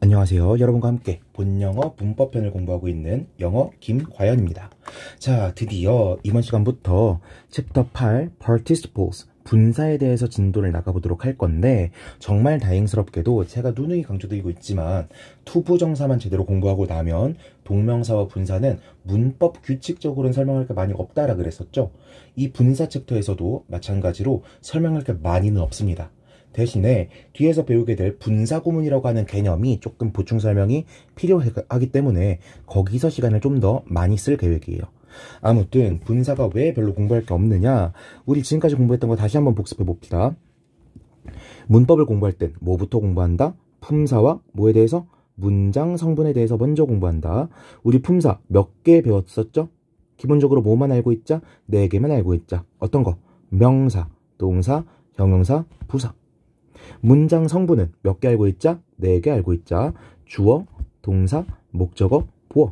안녕하세요. 여러분과 함께 본영어 문법편을 공부하고 있는 영어 김과연입니다. 자, 드디어 이번 시간부터 챕터 8 Participles 분사에 대해서 진도를 나가보도록 할 건데, 정말 다행스럽게도 제가 누누이 강조드리고 있지만 투부정사만 제대로 공부하고 나면 동명사와 분사는 문법 규칙적으로는 설명할 게 많이 없다라 그랬었죠. 이 분사 챕터에서도 마찬가지로 설명할 게 많이는 없습니다. 대신에 뒤에서 배우게 될 분사구문이라고 하는 개념이 조금 보충 설명이 필요하기 때문에 거기서 시간을 좀 더 많이 쓸 계획이에요. 아무튼 분사가 왜 별로 공부할 게 없느냐, 우리 지금까지 공부했던 거 다시 한번 복습해 봅시다. 문법을 공부할 땐 뭐부터 공부한다? 품사와 뭐에 대해서? 문장 성분에 대해서 먼저 공부한다. 우리 품사 몇 개 배웠었죠? 기본적으로 뭐만 알고 있자? 4개만 알고 있자. 어떤 거? 명사, 동사, 형용사, 부사. 문장 성분은 몇 개 알고 있자? 4개 알고 있자. 주어, 동사, 목적어, 보어.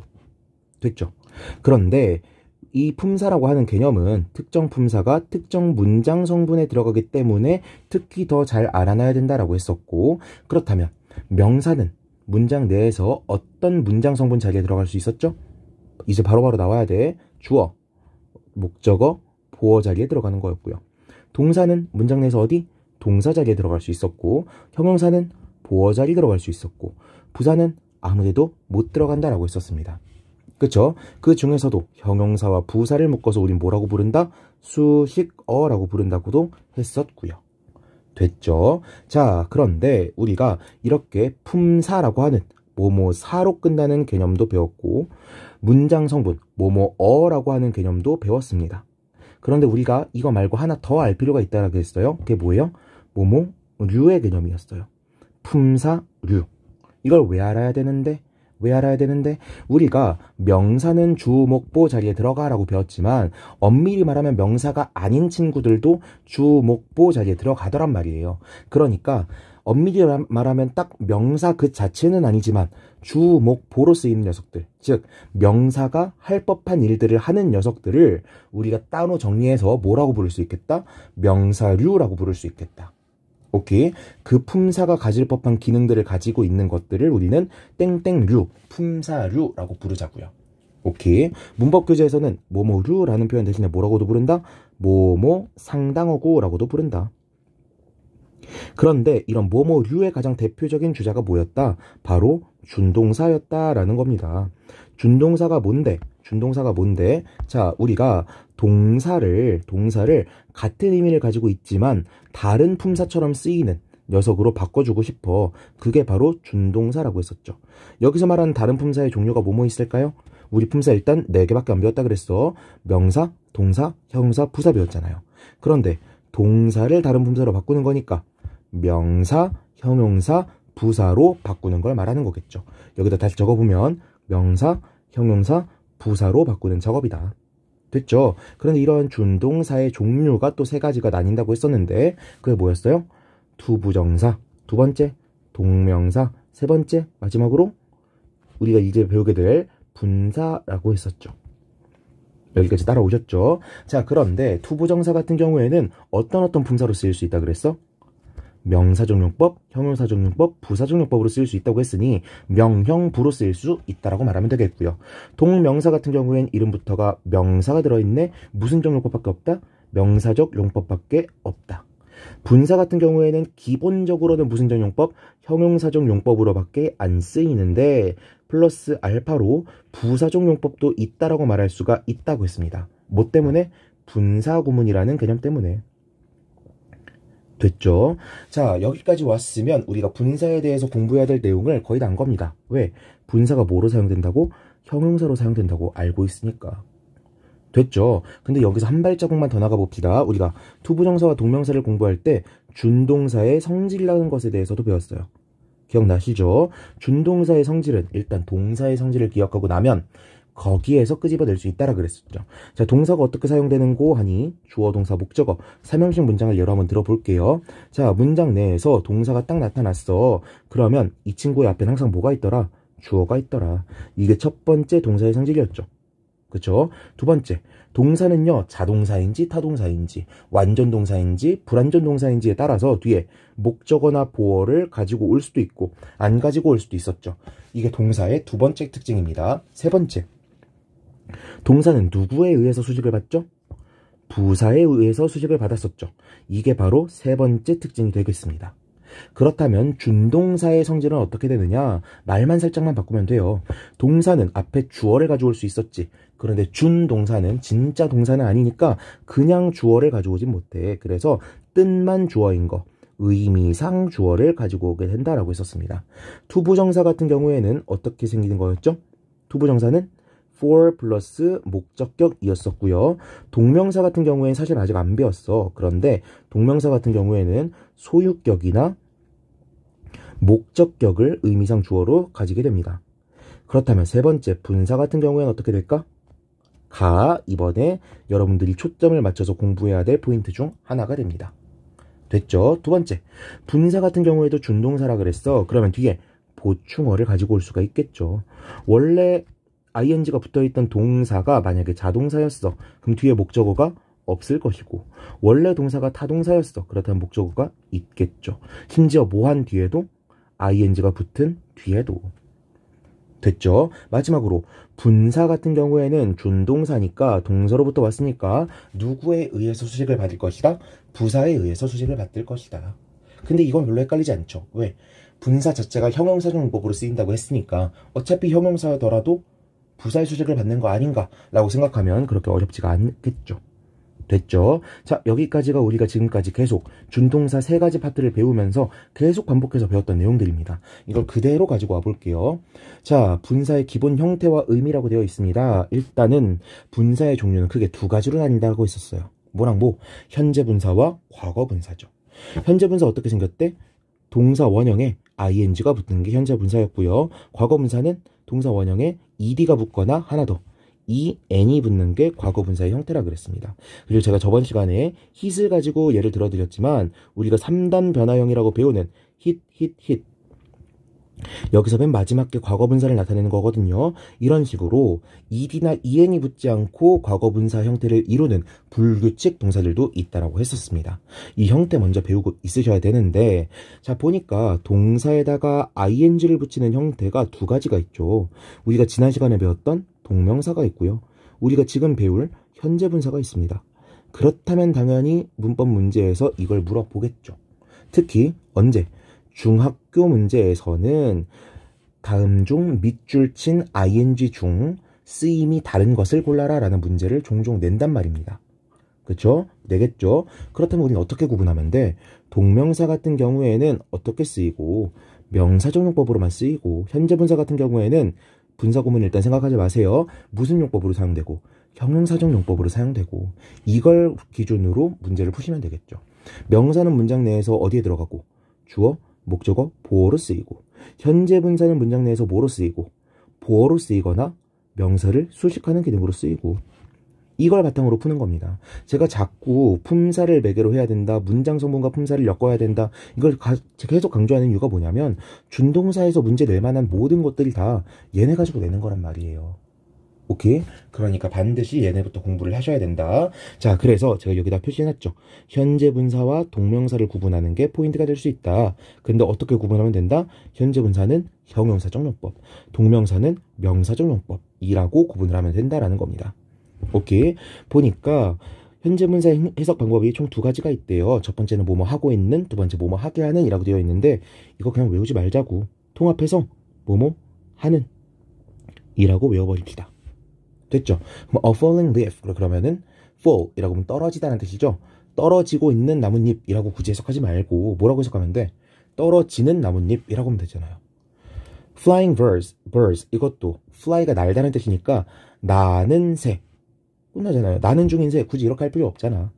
됐죠? 그런데 이 품사라고 하는 개념은 특정 품사가 특정 문장 성분에 들어가기 때문에 특히 더 잘 알아놔야 된다라고 했었고, 그렇다면 명사는 문장 내에서 어떤 문장 성분 자리에 들어갈 수 있었죠? 이제 바로바로 나와야 돼. 주어, 목적어, 보어 자리에 들어가는 거였고요. 동사는 문장 내에서 어디? 동사 자리에 들어갈 수 있었고, 형용사는 보어 자리에 들어갈 수 있었고, 부사는 아무데도 못 들어간다라고 했었습니다. 그쵸? 그 중에서도 형용사와 부사를 묶어서 우린 뭐라고 부른다? 수식어라고 부른다고도 했었고요. 됐죠? 자, 그런데 우리가 이렇게 품사라고 하는 뭐뭐사로 끝나는 개념도 배웠고, 문장 성분 뭐뭐어라고 하는 개념도 배웠습니다. 그런데 우리가 이거 말고 하나 더 알 필요가 있다라고 했어요. 그게 뭐예요? 뭐뭐류의 개념이었어요. 품사류. 이걸 왜 알아야 되는데? 우리가 명사는 주, 목, 보 자리에 들어가라고 배웠지만 엄밀히 말하면 명사가 아닌 친구들도 주, 목, 보 자리에 들어가더란 말이에요. 그러니까 엄밀히 말하면 딱 명사 그 자체는 아니지만 주, 목, 보로 쓰이는 녀석들, 즉 명사가 할 법한 일들을 하는 녀석들을 우리가 따로 정리해서 뭐라고 부를 수 있겠다? 명사류라고 부를 수 있겠다. 오케이. 그 품사가 가질 법한 기능들을 가지고 있는 것들을 우리는 땡땡류, 품사류라고 부르자고요. 오케이. 문법 교재에서는 뭐뭐류라는 표현 대신에 뭐라고도 부른다? 뭐뭐 상당어구라고도 부른다. 그런데 이런 뭐뭐류의 가장 대표적인 주자가 뭐였다? 바로 준동사였다라는 겁니다. 준동사가 뭔데? 자, 우리가 동사를 같은 의미를 가지고 있지만 다른 품사처럼 쓰이는 녀석으로 바꿔주고 싶어. 그게 바로 준동사라고 했었죠. 여기서 말하는 다른 품사의 종류가 뭐뭐 있을까요? 우리 품사 일단 4개밖에 안 배웠다 그랬어. 명사, 동사, 형용사, 부사 배웠잖아요. 그런데 동사를 다른 품사로 바꾸는 거니까 명사, 형용사, 부사로 바꾸는 걸 말하는 거겠죠. 여기다 다시 적어보면 명사, 형용사, 부사로 바꾸는 작업이다. 됐죠? 그런데 이런 준동사의 종류가 또 3가지가 나뉜다고 했었는데 그게 뭐였어요? 투부정사, 2번째 동명사, 3번째 마지막으로 우리가 이제 배우게 될 분사라고 했었죠. 여기까지 따라오셨죠? 자, 그런데 투부정사 같은 경우에는 어떤 품사로 쓰일 수 있다 그랬어? 명사적용법, 형용사적용법, 부사적용법으로 쓰일 수 있다고 했으니 명형부로 쓰일 수 있다라고 말하면 되겠고요. 동명사 같은 경우엔 이름부터가 명사가 들어있네. 무슨 적용법밖에 없다? 명사적 용법밖에 없다. 분사 같은 경우에는 기본적으로는 무슨 적용법? 형용사적 용법으로밖에 안 쓰이는데 플러스 알파로 부사적 용법도 있다라고 말할 수가 있다고 했습니다. 뭐 때문에? 분사구문이라는 개념 때문에. 됐죠? 자, 여기까지 왔으면 우리가 분사에 대해서 공부해야 될 내용을 거의 다 안 겁니다. 왜? 분사가 뭐로 사용된다고? 형용사로 사용된다고 알고 있으니까. 됐죠? 근데 여기서 한 발자국만 더 나가 봅시다. 우리가 투부정사와 동명사를 공부할 때 준동사의 성질이라는 것에 대해서도 배웠어요. 기억나시죠? 준동사의 성질은 일단 동사의 성질을 기억하고 나면 거기에서 끄집어낼 수 있다라 그랬었죠. 자, 동사가 어떻게 사용되는고 하니 주어, 동사, 목적어, 3형식 문장을 예로 한번 들어볼게요. 자, 문장 내에서 동사가 딱 나타났어. 그러면 이 친구의 앞에는 항상 뭐가 있더라? 주어가 있더라. 이게 첫 번째 동사의 성질이었죠. 그쵸? 두 번째, 동사는요, 자동사인지 타동사인지, 완전 동사인지 불완전 동사인지에 따라서 뒤에 목적어나 보어를 가지고 올 수도 있고, 안 가지고 올 수도 있었죠. 이게 동사의 두 번째 특징입니다. 세 번째, 동사는 누구에 의해서 수식을 받죠? 부사에 의해서 수식을 받았었죠. 이게 바로 세 번째 특징이 되겠습니다. 그렇다면 준동사의 성질은 어떻게 되느냐? 말만 살짝만 바꾸면 돼요. 동사는 앞에 주어를 가져올 수 있었지. 그런데 준동사는 진짜 동사는 아니니까 그냥 주어를 가져오진 못해. 그래서 뜻만 주어인 거, 의미상 주어를 가지고 오게 된다라고 했었습니다. 투부정사 같은 경우에는 어떻게 생기는 거였죠? 투부정사는 for 플러스 목적격이었었고요. 동명사 같은 경우에는 사실 아직 안 배웠어. 그런데 동명사 같은 경우에는 소유격이나 목적격을 의미상 주어로 가지게 됩니다. 그렇다면 세 번째 분사 같은 경우에는 어떻게 될까? 가 이번에 여러분들이 초점을 맞춰서 공부해야 될 포인트 중 하나가 됩니다. 됐죠? 두 번째, 분사 같은 경우에도 준동사라 그랬어. 그러면 뒤에 보충어를 가지고 올 수가 있겠죠. 원래 ing가 붙어있던 동사가 만약에 자동사였어. 그럼 뒤에 목적어가 없을 것이고, 원래 동사가 타동사였어. 그렇다면 목적어가 있겠죠. 심지어 뭐한 뒤에도 ing가 붙은 뒤에도. 됐죠? 마지막으로 분사 같은 경우에는 준동사니까 동사로부터 왔으니까 누구에 의해서 수식을 받을 것이다? 부사에 의해서 수식을 받을 것이다. 근데 이건 별로 헷갈리지 않죠? 왜? 분사 자체가 형용사용법으로 쓰인다고 했으니까 어차피 형용사더라도 부사의 수식을 받는 거 아닌가 라고 생각하면 그렇게 어렵지가 않겠죠. 됐죠? 자, 여기까지가 우리가 지금까지 계속 준동사 세 가지 파트를 배우면서 계속 반복해서 배웠던 내용들입니다. 이걸 그대로 가지고 와볼게요. 자, 분사의 기본 형태와 의미라고 되어 있습니다. 일단은 분사의 종류는 크게 두 가지로 나뉜다고 했었어요. 뭐랑 뭐? 현재 분사와 과거 분사죠. 현재 분사 어떻게 생겼대? 동사 원형에 ing가 붙는 게 현재 분사였고요. 과거 분사는 동사 원형에 ed가 붙거나 하나 더 en이 붙는 게 과거 분사의 형태라 그랬습니다. 그리고 제가 저번 시간에 hit을 가지고 예를 들어드렸지만 우리가 3단 변화형이라고 배우는 hit 여기서 맨 마지막 게 과거 분사를 나타내는 거거든요. 이런 식으로 ed나 en이 붙지 않고 과거 분사 형태를 이루는 불규칙 동사들도 있다라고 했었습니다. 이 형태 먼저 배우고 있으셔야 되는데, 자 보니까 동사에다가 ing를 붙이는 형태가 두 가지가 있죠. 우리가 지난 시간에 배웠던 동명사가 있고요. 우리가 지금 배울 현재 분사가 있습니다. 그렇다면 당연히 문법 문제에서 이걸 물어보겠죠. 특히 언제? 중학교 문제에서는 다음 중 밑줄 친 ing 중 쓰임이 다른 것을 골라라 라는 문제를 종종 낸단 말입니다. 그쵸? 내겠죠? 그렇다면 우리는 어떻게 구분하면 돼? 동명사 같은 경우에는 어떻게 쓰이고 명사적 용법으로만 쓰이고, 현재 분사 같은 경우에는 분사 구문 일단 생각하지 마세요. 무슨 용법으로 사용되고 형용사적 용법으로 사용되고, 이걸 기준으로 문제를 푸시면 되겠죠. 명사는 문장 내에서 어디에 들어가고 주어, 목적어, 보어로 쓰이고, 현재 분사는 문장 내에서 뭐로 쓰이고 보어로 쓰이거나 명사를 수식하는 기능으로 쓰이고, 이걸 바탕으로 푸는 겁니다. 제가 자꾸 품사를 매개로 해야 된다, 문장 성분과 품사를 엮어야 된다, 이걸 계속 강조하는 이유가 뭐냐면 준동사에서 문제 낼 만한 모든 것들이 다 얘네 가지고 내는 거란 말이에요. 오케이? 그러니까 반드시 얘네부터 공부를 하셔야 된다. 자, 그래서 제가 여기다 표시해놨죠. 현재 분사와 동명사를 구분하는 게 포인트가 될 수 있다. 근데 어떻게 구분하면 된다? 현재 분사는 형용사적 용법, 동명사는 명사적 용법이라고 구분을 하면 된다라는 겁니다. 오케이? 보니까 현재 분사 해석 방법이 총 두 가지가 있대요. 첫 번째는 뭐뭐 하고 있는, 두 번째 뭐뭐 하게 하는 이라고 되어 있는데, 이거 그냥 외우지 말자고 통합해서 뭐뭐 하는 이라고 외워버립시다. 됐죠? 그럼 a falling leaf, 그러면은 fall 이라고 하면 떨어지다는 뜻이죠. 떨어지고 있는 나뭇잎이라고 굳이 해석하지 말고 뭐라고 해석하면 돼? 떨어지는 나뭇잎이라고 하면 되잖아요. flying birds 이것도 fly가 날다는 뜻이니까 나는 새, 끝나잖아요. 나는 중인 새, 굳이 이렇게 할 필요 없잖아.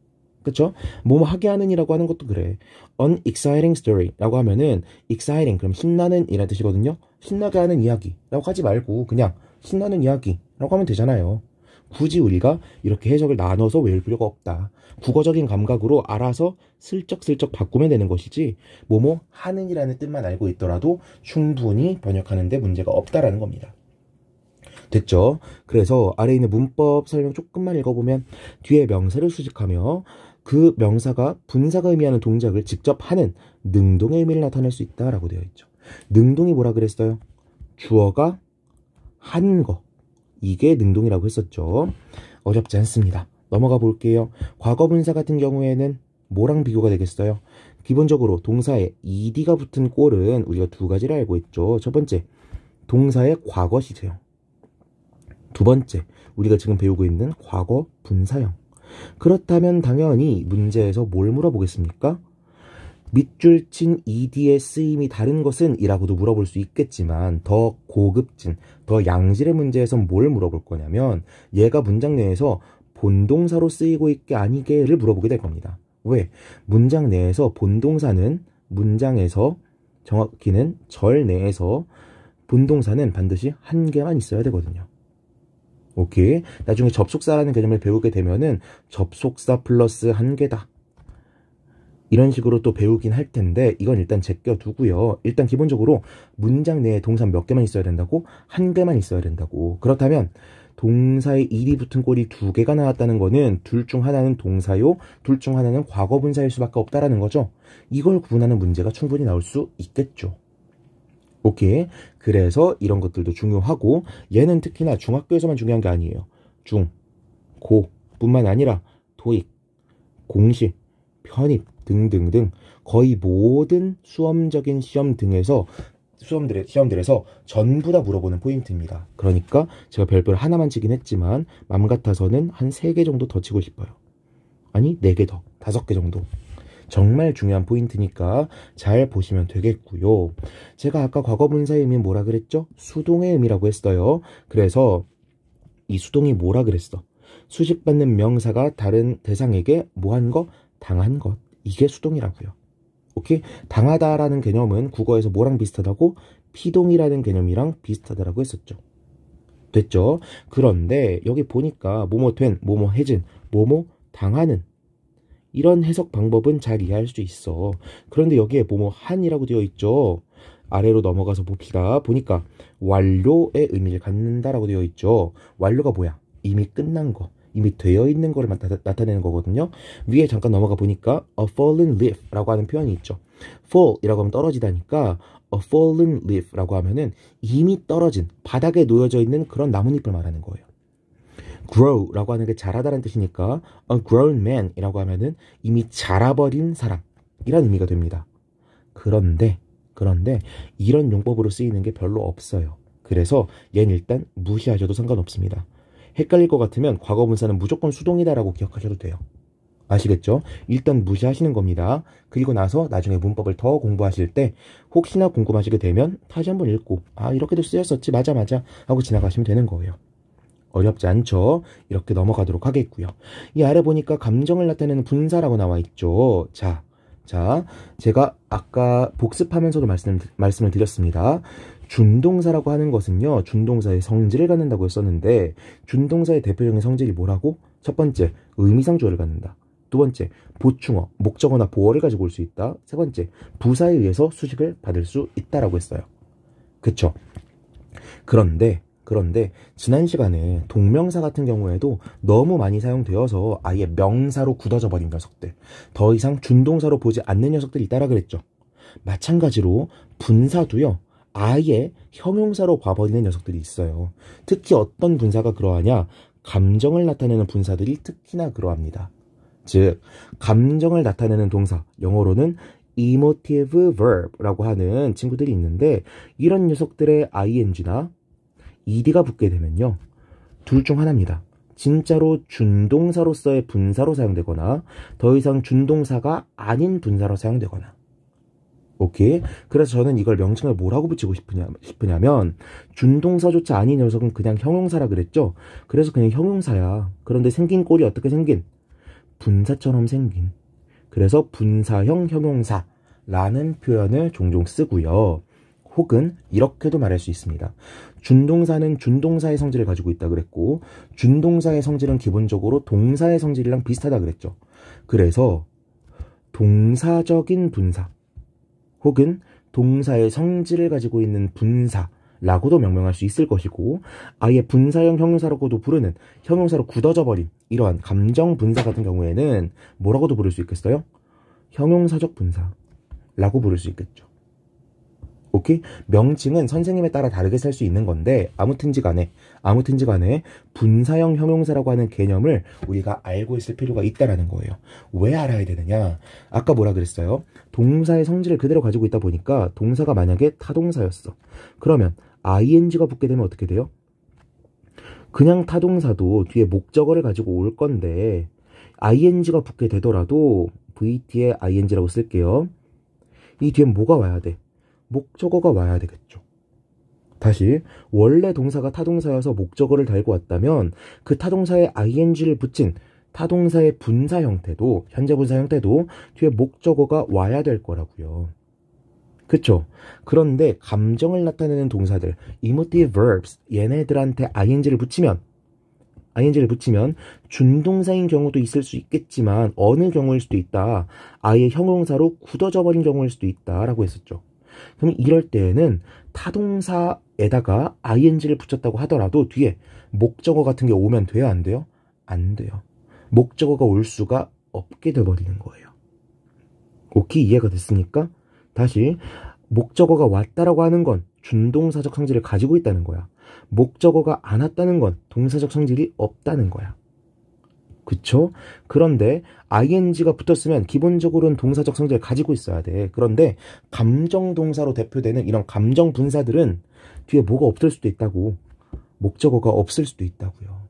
그쵸? 뭐뭐 하게 하는 이라고 하는 것도 그래. An exciting story 라고 하면은 exciting 그럼 신나는 이라는 뜻이거든요. 신나게 하는 이야기 라고 하지 말고 그냥 신나는 이야기 라고 하면 되잖아요. 굳이 우리가 이렇게 해석을 나눠서 외울 필요가 없다. 국어적인 감각으로 알아서 슬쩍슬쩍 바꾸면 되는 것이지, 뭐뭐 하는 이라는 뜻만 알고 있더라도 충분히 번역하는데 문제가 없다라는 겁니다. 됐죠? 그래서 아래 있는 문법 설명 조금만 읽어보면 뒤에 명사를 수식하며 그 명사가 분사가 의미하는 동작을 직접 하는 능동의 의미를 나타낼 수 있다라고 되어 있죠. 능동이 뭐라 그랬어요? 주어가 한 거. 이게 능동이라고 했었죠. 어렵지 않습니다. 넘어가 볼게요. 과거 분사 같은 경우에는 뭐랑 비교가 되겠어요? 기본적으로 동사에 ed가 붙은 꼴은 우리가 두 가지를 알고 있죠. 첫 번째, 동사의 과거 시제형. 두 번째, 우리가 지금 배우고 있는 과거 분사형. 그렇다면 당연히 문제에서 뭘 물어보겠습니까? 밑줄 친 ed의 쓰임이 다른 것은? 이라고도 물어볼 수 있겠지만 더 고급진, 더 양질의 문제에서 뭘 물어볼 거냐면 얘가 문장 내에서 본동사로 쓰이고 있게 아니게를 물어보게 될 겁니다. 왜? 문장 내에서 본동사는 문장에서 정확히는 절 내에서 본동사는 반드시 한 개만 있어야 되거든요. 오케이. 나중에 접속사라는 개념을 배우게 되면은 접속사 플러스 한 개다. 이런 식으로 또 배우긴 할 텐데 이건 일단 제껴두고요. 일단 기본적으로 문장 내에 동사 몇 개만 있어야 된다고? 한 개만 있어야 된다고. 그렇다면 동사에 일이 붙은 꼴이 두 개가 나왔다는 거는 둘 중 하나는 동사요, 둘 중 하나는 과거 분사일 수밖에 없다라는 거죠. 이걸 구분하는 문제가 충분히 나올 수 있겠죠. 오케이. 그래서 이런 것들도 중요하고 얘는 특히나 중학교에서만 중요한 게 아니에요. 중, 고 뿐만 아니라 토익, 공시, 편입 등등등 거의 모든 수험적인 시험 등에서 시험들에서 전부 다 물어보는 포인트입니다. 그러니까 제가 별별 하나만 치긴 했지만 맘 같아서는 한 3개 정도 더 치고 싶어요. 아니 4개 더, 5개 정도. 정말 중요한 포인트니까 잘 보시면 되겠고요. 제가 아까 과거분사의 의미는 뭐라 그랬죠? 수동의 의미라고 했어요. 그래서 이 수동이 뭐라 그랬어? 수식받는 명사가 다른 대상에게 뭐한 거? 당한 것. 이게 수동이라고요. 오케이? 당하다라는 개념은 국어에서 뭐랑 비슷하다고? 피동이라는 개념이랑 비슷하다라고 했었죠. 됐죠? 그런데 여기 보니까 뭐뭐 된, 뭐뭐 해진, 뭐뭐 당하는 이런 해석 방법은 잘 이해할 수 있어. 그런데 여기에 뭐뭐 한이라고 되어 있죠. 아래로 넘어가서 봅시다. 보니까 완료의 의미를 갖는다라고 되어 있죠. 완료가 뭐야? 이미 끝난 거. 이미 되어 있는 거를 나타내는 거거든요. 위에 잠깐 넘어가 보니까 a fallen leaf라고 하는 표현이 있죠. fall이라고 하면 떨어지다니까 a fallen leaf라고 하면은 이미 떨어진 바닥에 놓여져 있는 그런 나뭇잎을 말하는 거예요. grow라고 하는 게 자라다라는 뜻이니까 a grown man이라고 하면은 이미 자라버린 사람 이란 의미가 됩니다. 그런데 이런 용법으로 쓰이는 게 별로 없어요. 그래서 얘는 일단 무시하셔도 상관없습니다. 헷갈릴 것 같으면 과거 분사는 무조건 수동이다라고 기억하셔도 돼요. 아시겠죠? 일단 무시하시는 겁니다. 그리고 나서 나중에 문법을 더 공부하실 때 혹시나 궁금하시게 되면 다시 한번 읽고 아 이렇게도 쓰였었지 맞아 하고 지나가시면 되는 거예요. 어렵지 않죠? 이렇게 넘어가도록 하겠고요. 이 아래 보니까 감정을 나타내는 분사라고 나와 있죠. 자, 제가 아까 복습하면서도 말씀을 드렸습니다. 준동사라고 하는 것은요, 준동사의 성질을 갖는다고 했었는데, 준동사의 대표적인 성질이 뭐라고? 첫 번째, 의미상 주어를 갖는다. 두 번째, 보충어, 목적어나 보어를 가지고 올 수 있다. 세 번째, 부사에 의해서 수식을 받을 수 있다라고 했어요. 그쵸? 그런데 지난 시간에 동명사 같은 경우에도 너무 많이 사용되어서 아예 명사로 굳어져 버린 녀석들, 더 이상 준동사로 보지 않는 녀석들이 있다라 그랬죠. 마찬가지로 분사도요, 아예 형용사로 봐버리는 녀석들이 있어요. 특히 어떤 분사가 그러하냐? 감정을 나타내는 분사들이 특히나 그러합니다. 즉, 감정을 나타내는 동사, 영어로는 emotive verb라고 하는 친구들이 있는데 이런 녀석들의 ing나 ed가 붙게 되면요, 둘 중 하나입니다. 진짜로 준동사로서의 분사로 사용되거나 더 이상 준동사가 아닌 분사로 사용되거나. 오케이? 그래서 저는 이걸 명칭을 뭐라고 붙이고 싶으냐면 준동사조차 아닌 녀석은 그냥 형용사라 그랬죠? 그래서 그냥 형용사야. 그런데 생긴 꼴이 어떻게 생긴? 분사처럼 생긴. 그래서 분사형 형용사라는 표현을 종종 쓰고요. 혹은 이렇게도 말할 수 있습니다. 준동사는 준동사의 성질을 가지고 있다 그랬고 준동사의 성질은 기본적으로 동사의 성질이랑 비슷하다 그랬죠. 그래서 동사적인 분사 혹은 동사의 성질을 가지고 있는 분사 라고도 명명할 수 있을 것이고, 아예 분사형 형용사라고도 부르는 형용사로 굳어져 버린 이러한 감정 분사 같은 경우에는 뭐라고도 부를 수 있겠어요? 형용사적 분사라고 부를 수 있겠죠. 오케이? 명칭은 선생님에 따라 다르게 쓸 수 있는 건데 아무튼지 간에 분사형 형용사라고 하는 개념을 우리가 알고 있을 필요가 있다라는 거예요. 왜 알아야 되느냐? 아까 뭐라 그랬어요? 동사의 성질을 그대로 가지고 있다 보니까 동사가 만약에 타동사였어. 그러면 ing가 붙게 되면 어떻게 돼요? 그냥 타동사도 뒤에 목적어를 가지고 올 건데 ing가 붙게 되더라도 vt에 ing라고 쓸게요. 이 뒤엔 뭐가 와야 돼? 목적어가 와야 되겠죠. 다시 원래 동사가 타동사여서 목적어를 달고 왔다면 그 타동사에 ing를 붙인 타동사의 분사 형태도 현재 분사 형태도 뒤에 목적어가 와야 될 거라고요. 그쵸? 그런데 감정을 나타내는 동사들 emotive verbs 얘네들한테 ing를 붙이면 준동사인 경우도 있을 수 있겠지만 어느 경우일 수도 있다. 아예 형용사로 굳어져 버린 경우일 수도 있다라고 했었죠. 그럼 이럴 때에는 타동사에다가 ing를 붙였다고 하더라도 뒤에 목적어 같은 게 오면 돼요? 안 돼요? 안 돼요. 목적어가 올 수가 없게 돼버리는 거예요. 오케이? 이해가 됐습니까? 다시 목적어가 왔다라고 하는 건 준동사적 성질을 가지고 있다는 거야. 목적어가 안 왔다는 건 동사적 성질이 없다는 거야. 그쵸? 그런데 ing가 붙었으면 기본적으로는 동사적 성질을 가지고 있어야 돼. 그런데 감정동사로 대표되는 이런 감정 분사들은 뒤에 뭐가 없을 수도 있다고. 목적어가 없을 수도 있다고요.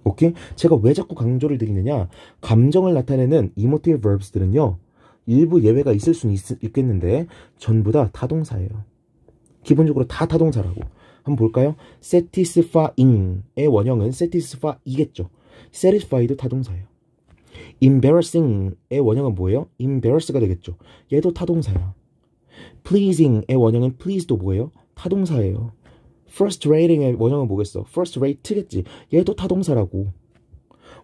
오케이? 제가 왜 자꾸 강조를 드리느냐? 감정을 나타내는 emotive verbs들은요. 일부 예외가 있을 수는 있겠는데 전부 다 타동사예요. 기본적으로 다 타동사라고. 한번 볼까요? satisfying의 원형은 satisfy이겠죠. satisfy도 타동사예요. embarrassing의 원형은 뭐예요? embarrass가 되겠죠. 얘도 타동사야. pleasing의 원형은 please도 뭐예요? 타동사예요. frustrating의 원형은 뭐겠어? frustrate겠지. 얘도 타동사라고.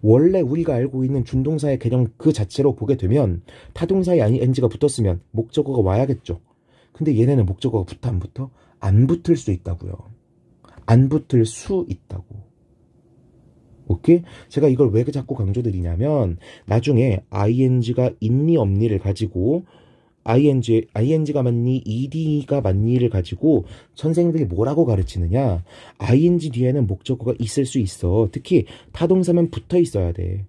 원래 우리가 알고 있는 준동사의 개념 그 자체로 보게 되면 타동사에 ing가 붙었으면 목적어가 와야겠죠. 근데 얘네는 목적어가 붙어 안 붙어? 안 붙을 수 있다고요. 안 붙을 수 있다고. 오케이? 제가 이걸 왜 자꾸 강조드리냐면 나중에 ing가 있니 없니를 가지고 ing가 맞니 ed가 맞니를 가지고 선생님들이 뭐라고 가르치느냐. ing 뒤에는 목적어가 있을 수 있어. 특히 타동사면 붙어 있어야 돼.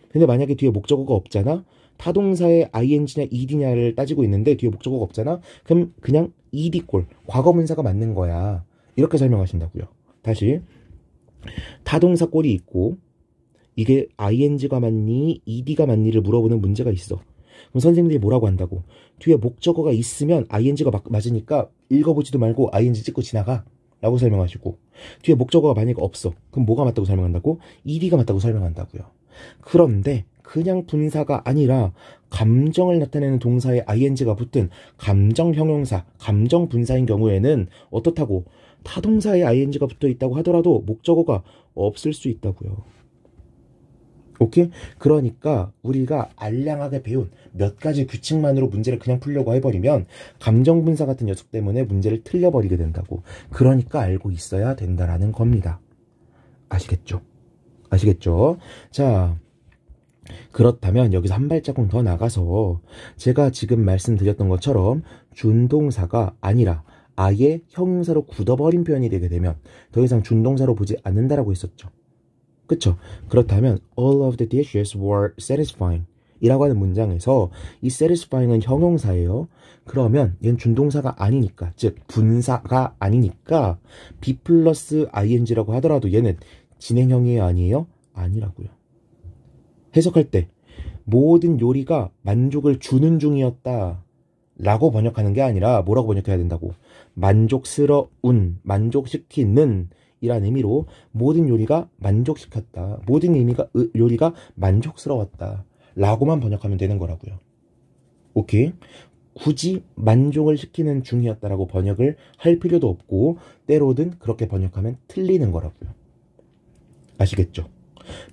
근데 만약에 뒤에 목적어가 없잖아. 타동사의 ing냐 ed냐를 따지고 있는데 뒤에 목적어가 없잖아. 그럼 그냥 ed꼴 과거분사가 맞는 거야. 이렇게 설명하신다고요. 다시 타동사 꼴이 있고 이게 ing가 맞니 ed가 맞니를 물어보는 문제가 있어. 그럼 선생님들이 뭐라고 한다고? 뒤에 목적어가 있으면 ing가 맞으니까 읽어보지도 말고 ing 찍고 지나가 라고 설명하시고 뒤에 목적어가 만약에 없어. 그럼 뭐가 맞다고 설명한다고? ed가 맞다고 설명한다고요. 그런데 그냥 분사가 아니라 감정을 나타내는 동사에 ing가 붙은 감정 형용사, 감정 분사인 경우에는 어떻다고? 타동사에 ing가 붙어 있다고 하더라도 목적어가 없을 수 있다고요. 오케이? 그러니까 우리가 알량하게 배운 몇 가지 규칙만으로 문제를 그냥 풀려고 해버리면 감정분사 같은 녀석 때문에 문제를 틀려버리게 된다고. 그러니까 알고 있어야 된다라는 겁니다. 아시겠죠? 아시겠죠? 자, 그렇다면 여기서 한 발자국 더 나가서 제가 지금 말씀드렸던 것처럼 준동사가 아니라 아예 형용사로 굳어버린 표현이 되게 되면 더 이상 준동사로 보지 않는다라고 했었죠. 그쵸? 그렇다면 all of the dishes were satisfying 이라고 하는 문장에서 이 satisfying은 형용사예요. 그러면 얘는 준동사가 아니니까, 즉 분사가 아니니까 be 플러스 ing라고 하더라도 얘는 진행형이에요? 아니에요? 아니라고요. 해석할 때 모든 요리가 만족을 주는 중이었다 라고 번역하는 게 아니라 뭐라고 번역해야 된다고? 만족스러운, 만족시키는 이란 의미로 모든 요리가 만족시켰다. 모든 요리가 만족스러웠다. 라고만 번역하면 되는 거라고요. 오케이? 굳이 만족을 시키는 중이었다라고 번역을 할 필요도 없고 때로든 그렇게 번역하면 틀리는 거라고요. 아시겠죠?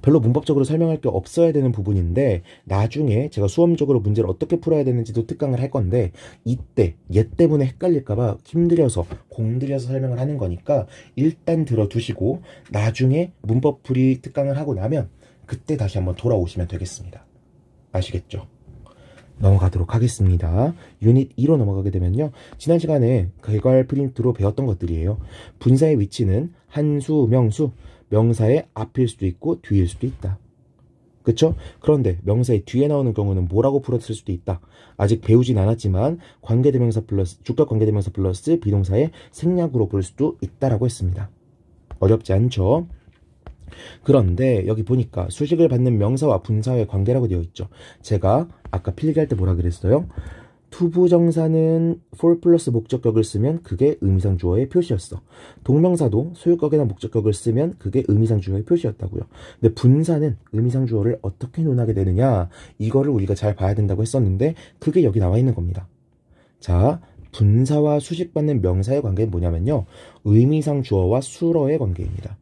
별로 문법적으로 설명할 게 없어야 되는 부분인데 나중에 제가 수험적으로 문제를 어떻게 풀어야 되는지도 특강을 할 건데 이때 얘 때문에 헷갈릴까봐 힘들여서 공들여서 설명을 하는 거니까 일단 들어두시고 나중에 문법풀이 특강을 하고 나면 그때 다시 한번 돌아오시면 되겠습니다. 아시겠죠? 넘어가도록 하겠습니다. 유닛 2로 넘어가게 되면요. 지난 시간에 개괄 프린트로 배웠던 것들이에요. 분사의 위치는 한수, 명수, 명사의 앞일 수도 있고 뒤일 수도 있다. 그쵸? 그런데 명사의 뒤에 나오는 경우는 뭐라고 풀었을 수도 있다. 아직 배우진 않았지만 관계대명사 플러스 주격 관계대명사 플러스 비동사의 생략으로 볼 수도 있다라고 했습니다. 어렵지 않죠? 그런데 여기 보니까 수식을 받는 명사와 분사의 관계라고 되어 있죠. 제가 아까 필기할 때 뭐라 그랬어요? 투부정사는 for 플러스 목적격을 쓰면 그게 의미상 주어의 표시였어. 동명사도 소유격이나 목적격을 쓰면 그게 의미상 주어의 표시였다고요. 근데 분사는 의미상 주어를 어떻게 논하게 되느냐, 이거를 우리가 잘 봐야 된다고 했었는데 그게 여기 나와 있는 겁니다. 자, 분사와 수식받는 명사의 관계는 뭐냐면요, 의미상 주어와 수러의 관계입니다.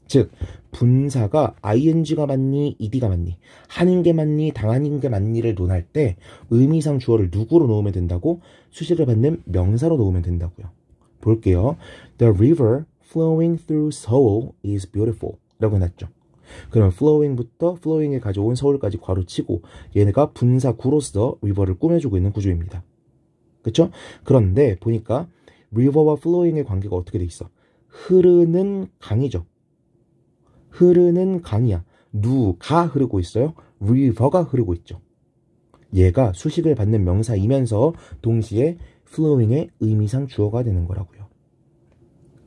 즉 분사가 ing가 맞니 ed가 맞니, 하는 게 맞니 당하는 게 맞니를 논할 때 의미상 주어를 누구로 놓으면 된다고? 수식을 받는 명사로 놓으면 된다고요. 볼게요. The river flowing through Seoul is beautiful 라고 해놨죠. 그러면 flowing부터 flowing에 가져온 서울까지 괄호치고 얘네가 분사 구로서 river를 꾸며주고 있는 구조입니다. 그쵸? 그런데 보니까 river와 flowing의 관계가 어떻게 돼 있어? 흐르는 강이죠. 흐르는 강이야. 누가 흐르고 있어요? river가 흐르고 있죠. 얘가 수식을 받는 명사이면서 동시에 flowing의 의미상 주어가 되는 거라고요.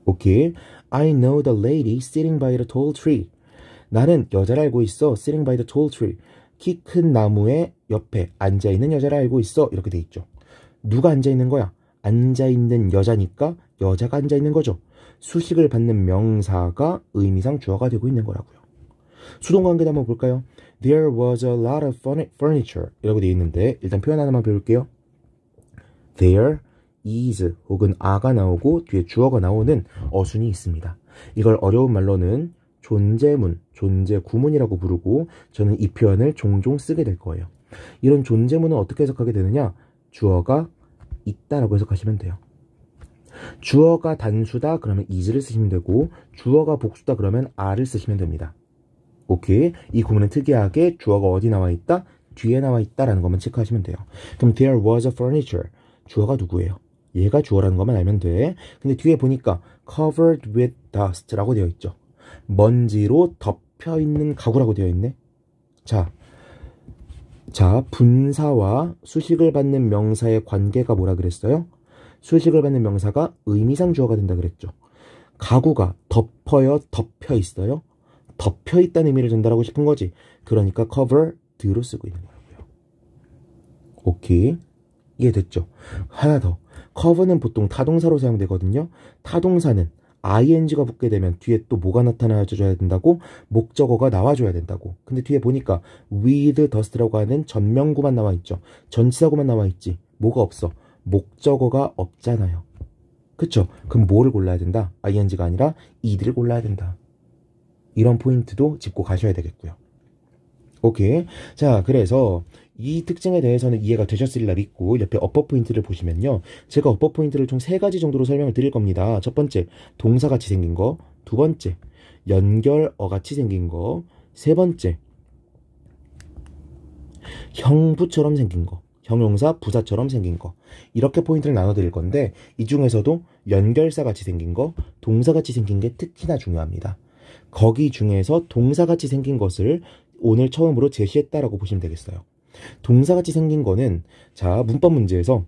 오케이. I know the lady sitting by the tall tree. 나는 여자를 알고 있어. sitting by the tall tree. 키 큰 나무의 옆에 앉아있는 여자를 알고 있어. 이렇게 돼 있죠. 누가 앉아있는 거야? 앉아있는 여자니까 여자가 앉아있는 거죠. 수식을 받는 명사가 의미상 주어가 되고 있는 거라고요. 수동관계도 한번 볼까요? There was a lot of furniture 이라고 되어 있는데 일단 표현 하나만 배울게요. There is 혹은 a가 나오고 뒤에 주어가 나오는 어순이 있습니다. 이걸 어려운 말로는 존재문, 존재구문이라고 부르고 저는 이 표현을 종종 쓰게 될 거예요. 이런 존재문은 어떻게 해석하게 되느냐? 주어가 있다라고 해석하시면 돼요. 주어가 단수다 그러면 is를 쓰시면 되고 주어가 복수다 그러면 are를 쓰시면 됩니다. 오케이. 이 구문은 특이하게 주어가 어디 나와 있다? 뒤에 나와 있다라는 것만 체크하시면 돼요. 그럼 there was a furniture. 주어가 누구예요? 얘가 주어라는 것만 알면 돼. 근데 뒤에 보니까 covered with dust라고 되어 있죠. 먼지로 덮여 있는 가구라고 되어 있네. 자, 분사와 수식을 받는 명사의 관계가 뭐라 그랬어요? 수식을 받는 명사가 의미상 주어가 된다 그랬죠. 가구가 덮어요, 덮여 있어요? 덮여 있다는 의미를 전달하고 싶은 거지. 그러니까 covered로 쓰고 있는 거라고요. 오케이. 이해됐죠? 하나 더. cover는 보통 타동사로 사용되거든요. 타동사는 ing가 붙게 되면 뒤에 또 뭐가 나타나줘야 된다고? 목적어가 나와줘야 된다고. 근데 뒤에 보니까 with dust라고 하는 전명구만 나와 있죠. 전치사구만 나와 있지. 뭐가 없어? 목적어가 없잖아요. 그쵸? 그럼 뭐를 골라야 된다? ing가 아니라 ed를 골라야 된다. 이런 포인트도 짚고 가셔야 되겠고요. 오케이. 자, 그래서 이 특징에 대해서는 이해가 되셨으리라 믿고 옆에 어퍼 포인트를 보시면요. 제가 어퍼 포인트를 총 3가지 정도로 설명을 드릴 겁니다. 첫 번째, 동사같이 생긴 거. 두 번째, 연결어같이 생긴 거. 세 번째, 형부처럼 생긴 거. 형용사, 부사처럼 생긴 거. 이렇게 포인트를 나눠드릴 건데 이 중에서도 연결사같이 생긴 거, 동사같이 생긴 게 특히나 중요합니다. 거기 중에서 동사같이 생긴 것을 오늘 처음으로 제시했다라고 보시면 되겠어요. 동사같이 생긴 거는 자, 문법 문제에서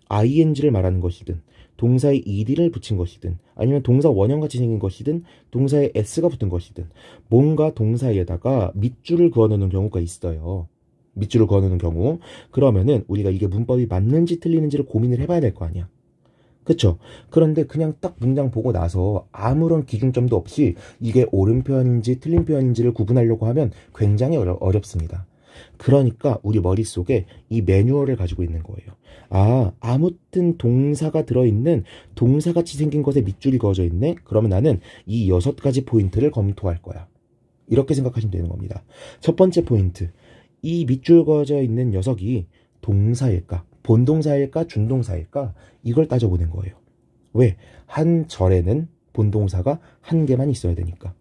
ing를 말하는 것이든 동사에 ed를 붙인 것이든 아니면 동사 원형같이 생긴 것이든 동사에 s가 붙은 것이든 뭔가 동사에다가 밑줄을 그어놓는 경우가 있어요. 밑줄을 그어놓는 경우. 그러면은 우리가 이게 문법이 맞는지 틀리는지를 고민을 해봐야 될 거 아니야. 그쵸? 그런데 그냥 딱 문장 보고 나서 아무런 기준점도 없이 이게 옳은 표현인지 틀린 표현인지를 구분하려고 하면 굉장히 어렵습니다. 그러니까 우리 머릿속에 이 매뉴얼을 가지고 있는 거예요. 아, 아무튼 동사가 들어있는 동사같이 생긴 것에 밑줄이 그어져 있네? 그러면 나는 이 6가지 포인트를 검토할 거야. 이렇게 생각하시면 되는 겁니다. 첫 번째 포인트, 이 밑줄 그어져 있는 녀석이 동사일까, 본동사일까, 준동사일까, 이걸 따져보는 거예요. 왜? 한 절에는 본동사가 한 개만 있어야 되니까.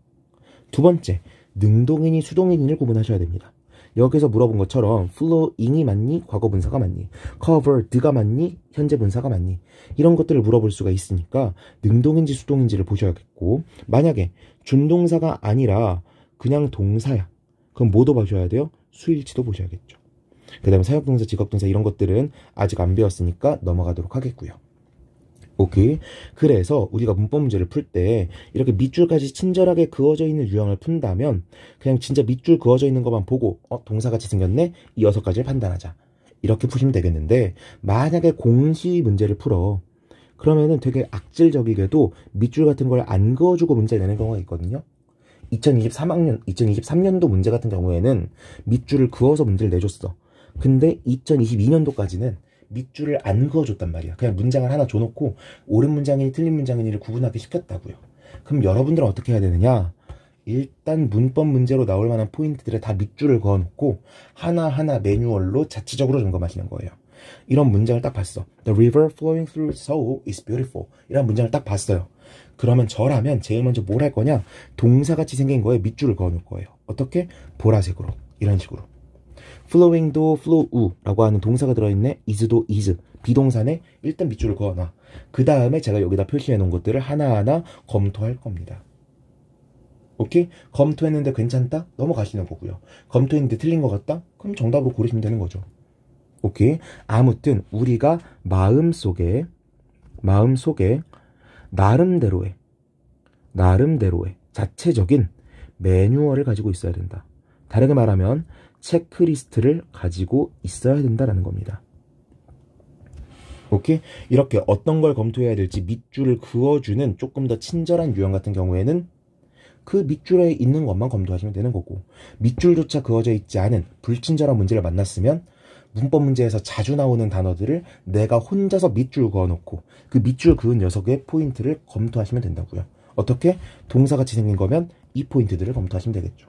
두 번째, 능동이니 수동인을 구분하셔야 됩니다. 여기서 물어본 것처럼 flowing이 맞니? 과거분사가 맞니? covered가 맞니? 현재분사가 맞니? 이런 것들을 물어볼 수가 있으니까 능동인지 수동인지를 보셔야겠고, 만약에 준동사가 아니라 그냥 동사야, 그럼 뭐도 봐줘야 돼요? 수일치도 보셔야겠죠. 그 다음에 사역동사, 직업동사 이런 것들은 아직 안 배웠으니까 넘어가도록 하겠고요. 오케이. 그래서 우리가 문법 문제를 풀 때 이렇게 밑줄까지 친절하게 그어져 있는 유형을 푼다면 그냥 진짜 밑줄 그어져 있는 것만 보고 동사같이 생겼네? 이 6가지를 판단하자. 이렇게 푸시면 되겠는데, 만약에 공시 문제를 풀어. 그러면은 되게 악질적이게도 밑줄 같은 걸 안 그어주고 문제 내는 경우가 있거든요. 2023년도 문제 같은 경우에는 밑줄을 그어서 문제를 내줬어. 근데 2022년도까지는 밑줄을 안 그어줬단 말이야. 그냥 문장을 하나 줘놓고 옳은 문장이니 틀린 문장이니를 구분하기 시켰다고요. 그럼 여러분들은 어떻게 해야 되느냐? 일단 문법 문제로 나올 만한 포인트들에 다 밑줄을 그어놓고 하나하나 매뉴얼로 자체적으로 점검하시는 거예요. 이런 문장을 딱 봤어. The river flowing through Seoul is beautiful. 이런 문장을 딱 봤어요. 그러면 저라면 제일 먼저 뭘 할 거냐? 동사같이 생긴 거에 밑줄을 그어놓을 거예요. 어떻게? 보라색으로. 이런 식으로. flowing도 flow라고 하는 동사가 들어있네. is도 is. 비동사네. 일단 밑줄을 그어놔. 그 다음에 제가 여기다 표시해 놓은 것들을 하나하나 검토할 겁니다. 오케이? 검토했는데 괜찮다? 넘어가시는 거고요. 검토했는데 틀린 것 같다? 그럼 정답으로 고르시면 되는 거죠. 오케이? 아무튼 우리가 마음속에 나름대로의 자체적인 매뉴얼을 가지고 있어야 된다. 다르게 말하면 체크리스트를 가지고 있어야 된다라는 겁니다. 오케이? 이렇게 어떤 걸 검토해야 될지 밑줄을 그어주는 조금 더 친절한 유형 같은 경우에는 그 밑줄에 있는 것만 검토하시면 되는 거고, 밑줄조차 그어져 있지 않은 불친절한 문제를 만났으면 문법 문제에서 자주 나오는 단어들을 내가 혼자서 밑줄 그어놓고 그 밑줄 그은 녀석의 포인트를 검토하시면 된다고요. 어떻게? 동사같이 생긴 거면 이 포인트들을 검토하시면 되겠죠.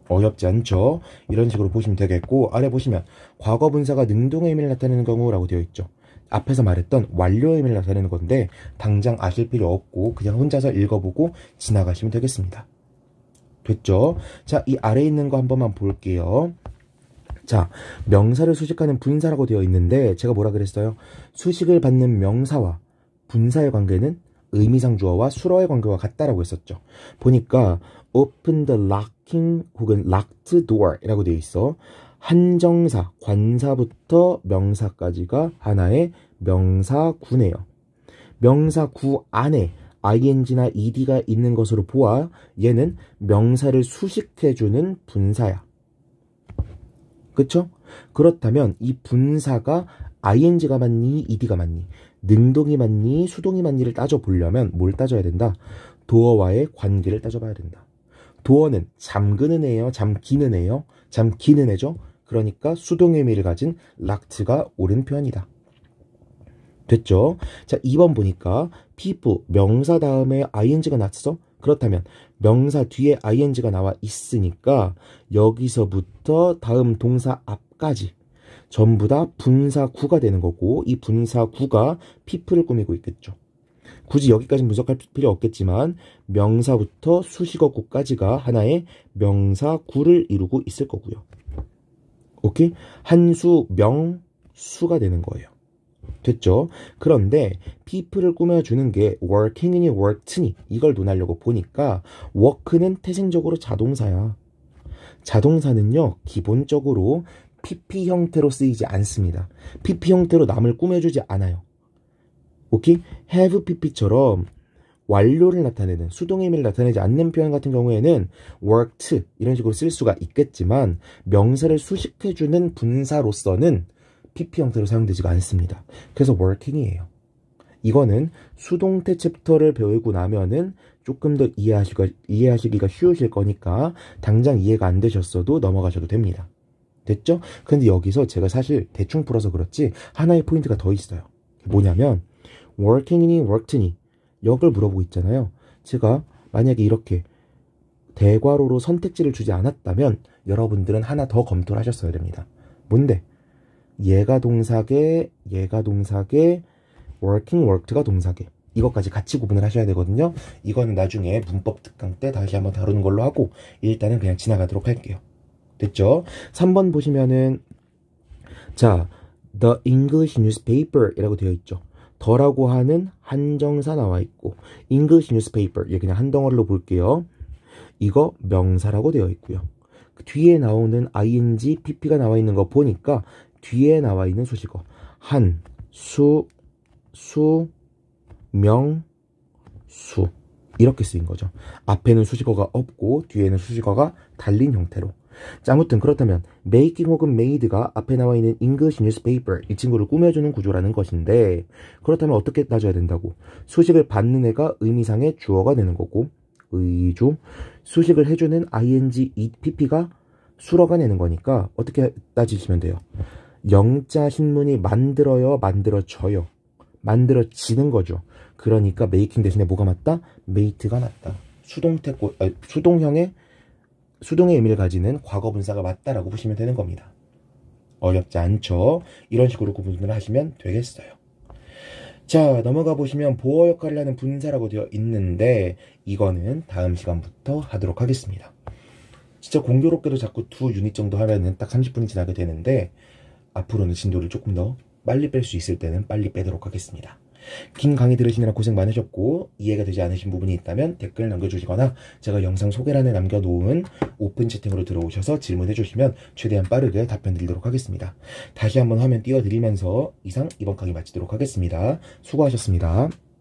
어렵지 않죠? 이런 식으로 보시면 되겠고, 아래 보시면 과거분사가 능동의 의미를 나타내는 경우라고 되어 있죠. 앞에서 말했던 완료의 의미를 나타내는 건데 당장 아실 필요 없고 그냥 혼자서 읽어보고 지나가시면 되겠습니다. 됐죠? 자, 이 아래에 있는 거 한 번만 볼게요. 자, 명사를 수식하는 분사라고 되어 있는데 제가 뭐라 그랬어요? 수식을 받는 명사와 분사의 관계는 의미상 주어와 수어의 관계와 같다라고 했었죠. 보니까 open the locking 혹은 locked door 이라고 되어 있어. 한정사, 관사부터 명사까지가 하나의 명사구네요. 명사구 안에 ing나 ed가 있는 것으로 보아 얘는 명사를 수식해주는 분사야. 그쵸? 그렇다면 이 분사가 ing가 맞니? ed가 맞니? 능동이 맞니? 수동이 맞니를 따져보려면 뭘 따져야 된다? 도어와의 관계를 따져봐야 된다. 도어는 잠그는 애예요? 잠기는 애예요? 잠기는 애죠? 그러니까 수동의 의미를 가진 락트가 옳은 표현이다. 됐죠? 자, 2번 보니까 people, 명사 다음에 ing가 났어? 그렇다면 명사 뒤에 ing가 나와 있으니까 여기서부터 다음 동사 앞까지 전부 다 분사구가 되는 거고, 이 분사구가 people을 꾸미고 있겠죠. 굳이 여기까지 분석할 필요 없겠지만 명사부터 수식어구까지가 하나의 명사구를 이루고 있을 거고요. 오케이? 한수 명수가 되는 거예요. 됐죠? 그런데 people을 꾸며주는 게 working이니 worked니 이걸 논하려고 보니까 work는 태생적으로 자동사야. 자동사는요 기본적으로 PP 형태로 쓰이지 않습니다. PP 형태로 남을 꾸며주지 않아요. 오케이? have pp처럼 완료를 나타내는 수동의 의미를 나타내지 않는 표현 같은 경우에는 worked 이런 식으로 쓸 수가 있겠지만 명사를 수식해주는 분사로서는 PP 형태로 사용되지가 않습니다. 그래서 working이에요. 이거는 수동태 챕터를 배우고 나면은 조금 더 이해하시기가 쉬우실 거니까 당장 이해가 안 되셨어도 넘어가셔도 됩니다. 됐죠? 근데 여기서 제가 사실 대충 풀어서 그렇지 하나의 포인트가 더 있어요. 뭐냐면 working이니 worked니 이걸 물어보고 있잖아요. 제가 만약에 이렇게 대괄호로 선택지를 주지 않았다면 여러분들은 하나 더 검토를 하셨어야 됩니다. 뭔데? 얘가 동사계, working, worked가 동사계. 이것까지 같이 구분을 하셔야 되거든요. 이거는 나중에 문법 특강 때 다시 한번 다루는 걸로 하고 일단은 그냥 지나가도록 할게요. 됐죠? 3번 보시면은 자, the English newspaper 이라고 되어 있죠. 더라고 하는 한정사 나와 있고 English newspaper 얘 그냥 한 덩어리로 볼게요. 이거 명사라고 되어 있고요. 그 뒤에 나오는 ing, pp가 나와 있는 거 보니까 뒤에 나와 있는 수식어 한, 수, 명, 수 이렇게 쓰인 거죠. 앞에는 수식어가 없고 뒤에는 수식어가 달린 형태로. 자, 아무튼 그렇다면 making 혹은 made가 앞에 나와 있는 English newspaper 이 친구를 꾸며주는 구조라는 것인데 그렇다면 어떻게 따져야 된다고? 수식을 받는 애가 의미상의 주어가 되는 거고 의주, 수식을 해주는 ing, pp가 수러가 되는 거니까 어떻게 따지시면 돼요? 영자 신문이 만들어요, 만들어져요? 만들어지는 거죠. 그러니까 making 대신에 뭐가 맞다? made가 맞다. 수동형의 의미를 가지는 과거 분사가 맞다라고 보시면 되는 겁니다. 어렵지 않죠? 이런 식으로 구분을 하시면 되겠어요. 자, 넘어가 보시면 보어 역할을 하는 분사라고 되어 있는데 이거는 다음 시간부터 하도록 하겠습니다. 진짜 공교롭게도 자꾸 2유닛 정도 하면은 딱 30분이 지나게 되는데 앞으로는 진도를 조금 더 빨리 뺄 수 있을 때는 빨리 빼도록 하겠습니다. 긴 강의 들으시느라 고생 많으셨고 이해가 되지 않으신 부분이 있다면 댓글 남겨주시거나 제가 영상 소개란에 남겨놓은 오픈 채팅으로 들어오셔서 질문해 주시면 최대한 빠르게 답변 드리도록 하겠습니다. 다시 한번 화면 띄워드리면서 이상 이번 강의 마치도록 하겠습니다. 수고하셨습니다.